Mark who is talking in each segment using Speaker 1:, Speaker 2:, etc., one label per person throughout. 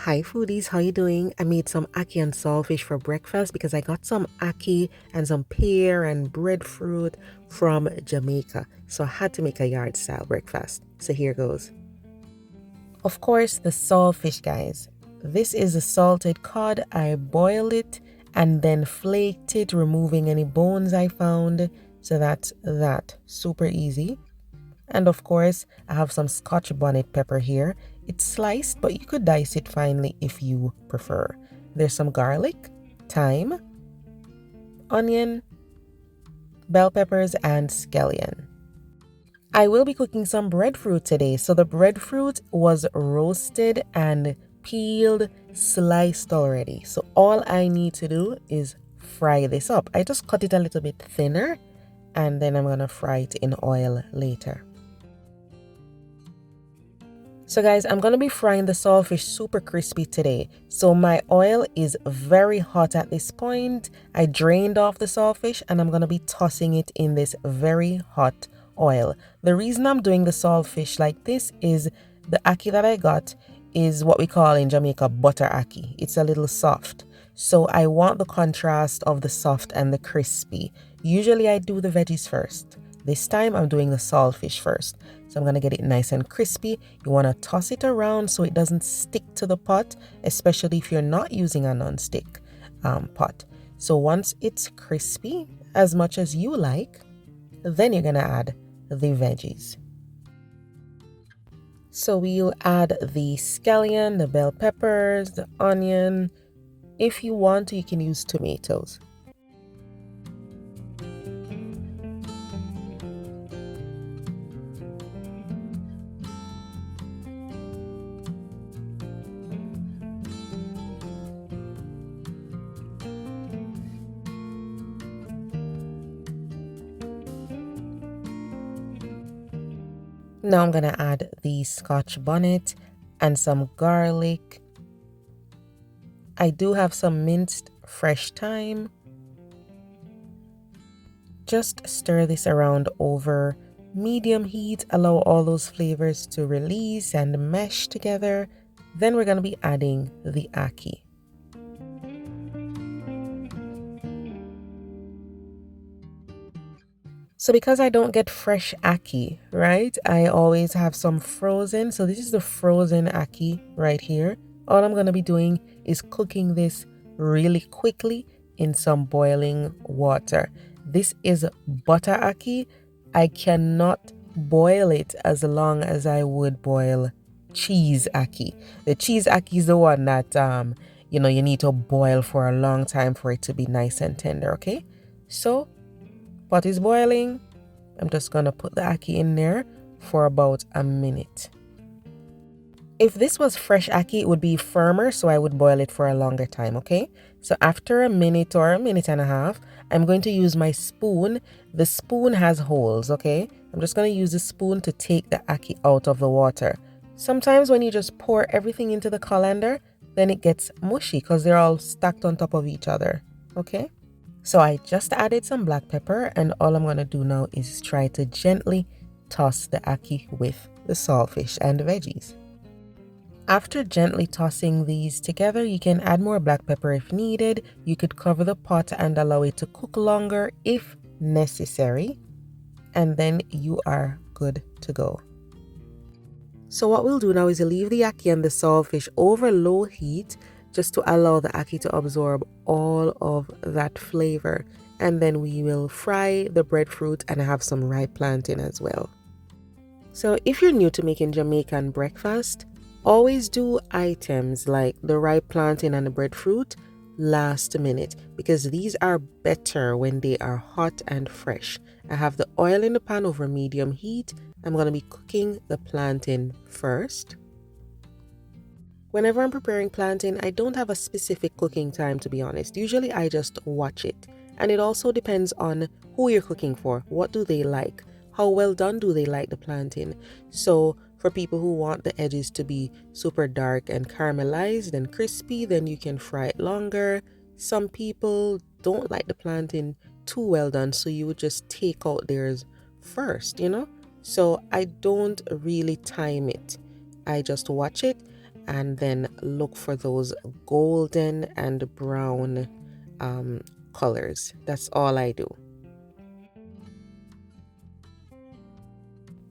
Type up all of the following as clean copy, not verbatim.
Speaker 1: Hi foodies, how you doing? I made some ackee and saltfish for breakfast because I got some ackee and some pear and breadfruit from Jamaica. So I had to make a yard style breakfast. So here goes. Of course, the saltfish, guys. This is a salted cod. I boiled it and then flaked it, removing any bones I found. So that's that. Super easy. And of course, I have some scotch bonnet pepper here. It's sliced, but you could dice it finely if you prefer. There's some garlic, thyme, onion, bell peppers, and scallion. I will be cooking some breadfruit today. So the breadfruit was roasted and peeled, sliced already. So all I need to do is fry this up. I just cut it a little bit thinner and then I'm going to fry it in oil later. So guys, I'm going to be frying the saltfish super crispy today. So my oil is very hot at this point. I drained off the saltfish and I'm going to be tossing it in this very hot oil. The reason I'm doing the saltfish like this is the ackee that I got is what we call in Jamaica butter ackee. It's a little soft. So I want the contrast of the soft and the crispy. Usually I do the veggies first. This time I'm doing the saltfish first. So I'm going to get it nice and crispy. You want to toss it around so it doesn't stick to the pot, especially if you're not using a non-stick pot. So once it's crispy, as much as you like, then you're going to add the veggies. So we'll add the scallion, the bell peppers, the onion. If you want to, you can use tomatoes. Now I'm going to add the scotch bonnet and some garlic. I do have some minced fresh thyme. Just stir this around over medium heat. Allow all those flavors to release and mesh together. Then we're going to be adding the ackee. So because I don't get fresh ackee, right, I always have some frozen. So this is the frozen ackee right here. All I'm going to be doing is cooking this really quickly in some boiling water. This is butter ackee. I cannot boil it as long as I would boil cheese ackee. The cheese ackee is the one that you need to boil for a long time for it to be nice and tender, okay? So pot is boiling. I'm just going to put the ackee in there for about a minute. If this was fresh ackee, it would be firmer, so I would boil it for a longer time, okay? So after a minute or a minute and a half, I'm going to use my spoon. The spoon has holes, okay? I'm just going to use the spoon to take the ackee out of the water. Sometimes when you just pour everything into the colander, then it gets mushy because they're all stacked on top of each other, okay? So I just added some black pepper, and all I'm going to do now is try to gently toss the ackee with the saltfish and the veggies. After gently tossing these together, you can add more black pepper if needed. You could cover the pot and allow it to cook longer if necessary, and then you are good to go. So what we'll do now is leave the ackee and the saltfish over low heat just to allow the ackee to absorb all of that flavor. And then we will fry the breadfruit and have some ripe plantain as well. So if you're new to making Jamaican breakfast, always do items like the ripe plantain and the breadfruit last minute because these are better when they are hot and fresh. I have the oil in the pan over medium heat. I'm going to be cooking the plantain first. Whenever I'm preparing plantain, I don't have a specific cooking time, to be honest. Usually I just watch it. And it also depends on who you're cooking for. What do they like? How well done do they like the plantain? So for people who want the edges to be super dark and caramelized and crispy, then you can fry it longer. Some people don't like the plantain too well done, so you would just take out theirs first, So I don't really time it. I just watch it. and then look for those golden and brown colors. That's all I do.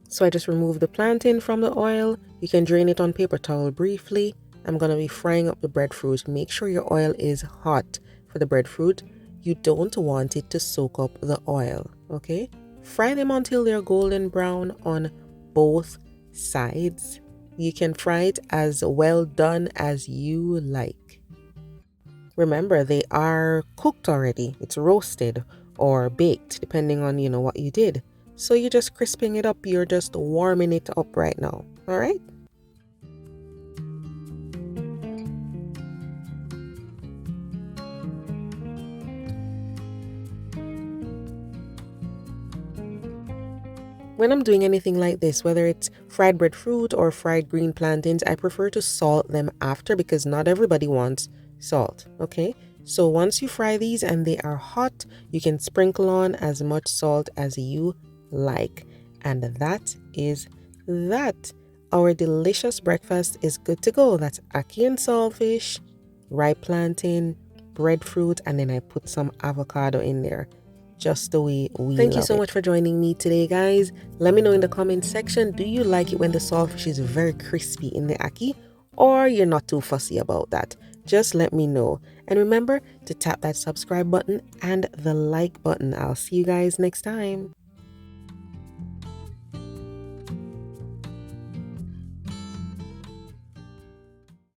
Speaker 1: So I just remove the plantain from the oil. You can drain it on paper towel briefly. I'm going to be frying up the breadfruit. Make sure your oil is hot for the breadfruit. You don't want it to soak up the oil, okay? Fry them until they're golden brown on both sides. You can fry it as well done as you like. Remember, they are cooked already. It's roasted or baked, depending on, what you did. So you're just crisping it up. You're just warming it up right now. All right? When I'm doing anything like this, whether it's fried breadfruit or fried green plantains, I prefer to salt them after because not everybody wants salt, okay? So once you fry these and they are hot, you can sprinkle on as much salt as you like. And that is that. Our delicious breakfast is good to go. That's ackee and saltfish, ripe plantain, breadfruit, and then I put some avocado in there. Just the way we Thank you so much for joining me today, guys. Let me know in the comment section, do you like it when the saltfish is very crispy in the ackee, or you're not too fussy about that? Just let me know. And remember to tap that subscribe button and the like button. I'll see you guys next time.